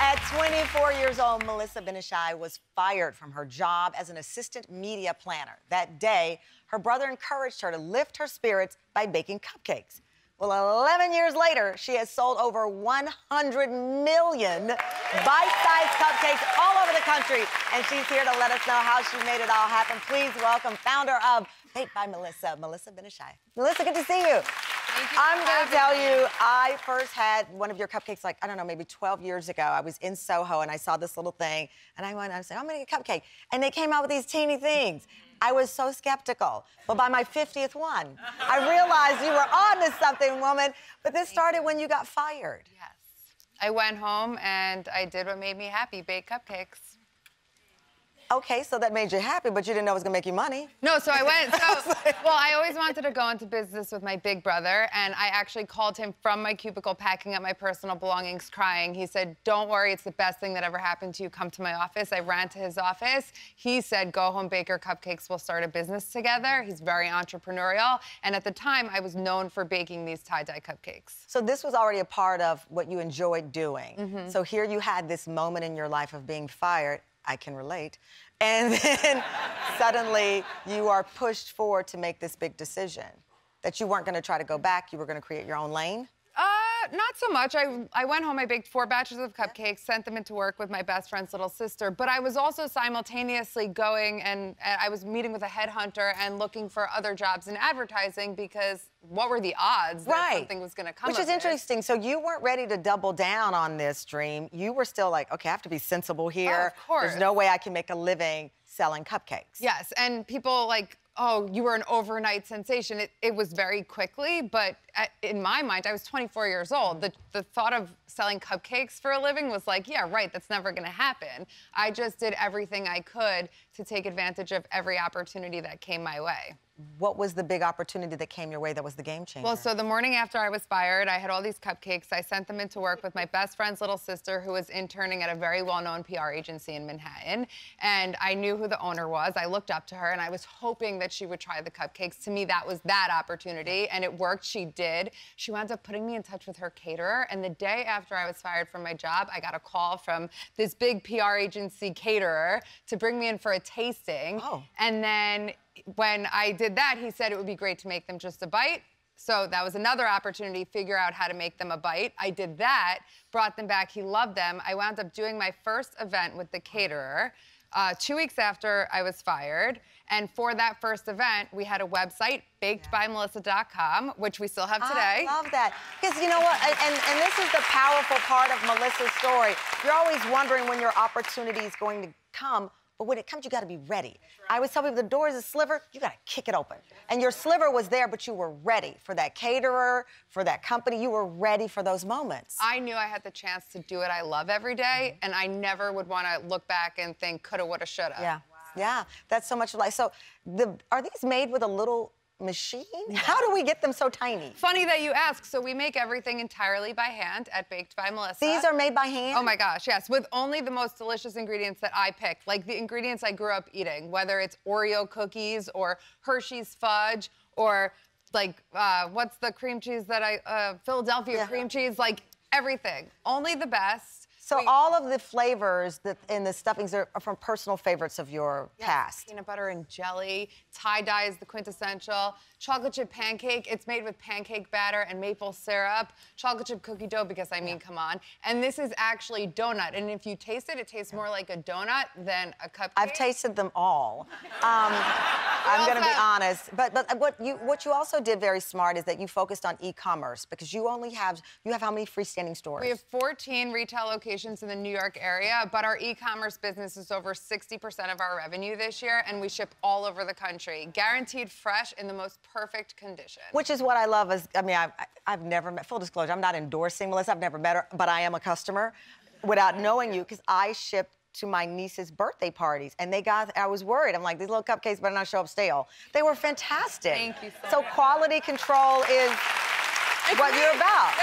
At 24 years old, Melissa Benaishai was fired from her job as an assistant media planner. That day, her brother encouraged her to lift her spirits by baking cupcakes. Well, 11 years later, she has sold over 100 million bite-sized cupcakes all over the country. And she's here to let us know how she made it all happen. Please welcome founder of Baked by Melissa, Melissa Benaishai. Melissa, good to see you. Thank you. I'm going to tell you, I first had one of your cupcakes, like, I don't know, maybe 12 years ago. I was in Soho, and I saw this little thing, and I said, I'm going to get a cupcake. And they came out with these teeny things. I was so skeptical. But by my 50th one, I realized you were on to something, woman. But this started when you got fired. Yes. I went home, and I did what made me happy, bake cupcakes. Okay, so that made you happy, but you didn't know it was gonna make you money. No, so I went, well, I always wanted to go into business with my big brother, and I actually called him from my cubicle, packing up my personal belongings, crying. He said, don't worry, it's the best thing that ever happened to you. Come to my office. I ran to his office. He said, go home, bake your cupcakes. We'll start a business together. He's very entrepreneurial, and at the time, I was known for baking these tie-dye cupcakes. So this was already a part of what you enjoyed doing. Mm-hmm. So here you had this moment in your life of being fired. I can relate. And then suddenly you are pushed forward to make this big decision that you weren't going to try to go back. You were going to create your own lane. Not so much. I went home, I baked 4 batches of cupcakes, sent them into work with my best friend's little sister, but I was also simultaneously going and I was meeting with a headhunter and looking for other jobs in advertising because what were the odds that something was going to come Which is interesting. So you weren't ready to double down on this dream. You were still like, okay, I have to be sensible here. Oh, of course. There's no way I can make a living selling cupcakes. Yes, and people like, oh, you were an overnight sensation. It was very quickly, but in my mind, I was 24 years old. The thought of selling cupcakes for a living was like, yeah, right, that's never gonna happen. I just did everything I could to take advantage of every opportunity that came my way. What was the big opportunity that came your way that was the game changer? Well, so the morning after I was fired, I had all these cupcakes. I sent them into work with my best friend's little sister who was interning at a very well-known PR agency in Manhattan. And I knew who the owner was. I looked up to her and I was hoping that she would try the cupcakes. To me, that was that opportunity and it worked. She did. She wound up putting me in touch with her caterer. And the day after I was fired from my job, I got a call from this big PR agency caterer to bring me in for a tasting. Oh. And then when I did that, he said it would be great to make them just a bite. So that was another opportunity, figure out how to make them a bite. I did that, brought them back. He loved them. I wound up doing my first event with the caterer 2 weeks after I was fired. And for that first event, we had a website, bakedbymelissa.com, which we still have today. I love that. Because you know what? And this is the powerful part of Melissa's story. You're always wondering when your opportunity is going to come. But when it comes, you got to be ready. Right. I always tell people the door is a sliver, you got to kick it open. And your sliver was there, but you were ready for that caterer, for that company. You were ready for those moments. I knew I had the chance to do what I love every day, and I never would want to look back and think coulda, woulda, shoulda. Yeah, wow. Yeah, that's so much life. So are these made with a little machine? How do we get them so tiny? Funny that you ask. So we make everything entirely by hand at Baked by Melissa. These are made by hand? Oh my gosh, yes, with only the most delicious ingredients that I picked, like the ingredients I grew up eating, whether it's Oreo cookies or Hershey's fudge or like, what's the cream cheese that Philadelphia cream cheese, like everything. Only the best. So all of the flavors in the stuffings are from personal favorites of your past. Peanut butter and jelly. Tie-dye is the quintessential. Chocolate chip pancake, it's made with pancake batter and maple syrup. Chocolate chip cookie dough, because I mean, come on. And this is actually donut. And if you taste it, it tastes more like a donut than a cupcake. I've tasted them all. I'm going to be honest. But what you also did very smart is that you focused on e-commerce because you have how many freestanding stores? We have 14 retail locations in the New York area, but our e-commerce business is over 60% of our revenue this year, and we ship all over the country. Guaranteed fresh in the most perfect condition. Which is what I love. I've never met, full disclosure, I'm not endorsing Melissa, I've never met her, but I am a customer without knowing you because I shipped to my niece's birthday parties, and I was worried. I'm like, these little cupcakes better not show up stale. They were fantastic. Thank you so much. So quality control is what you're about.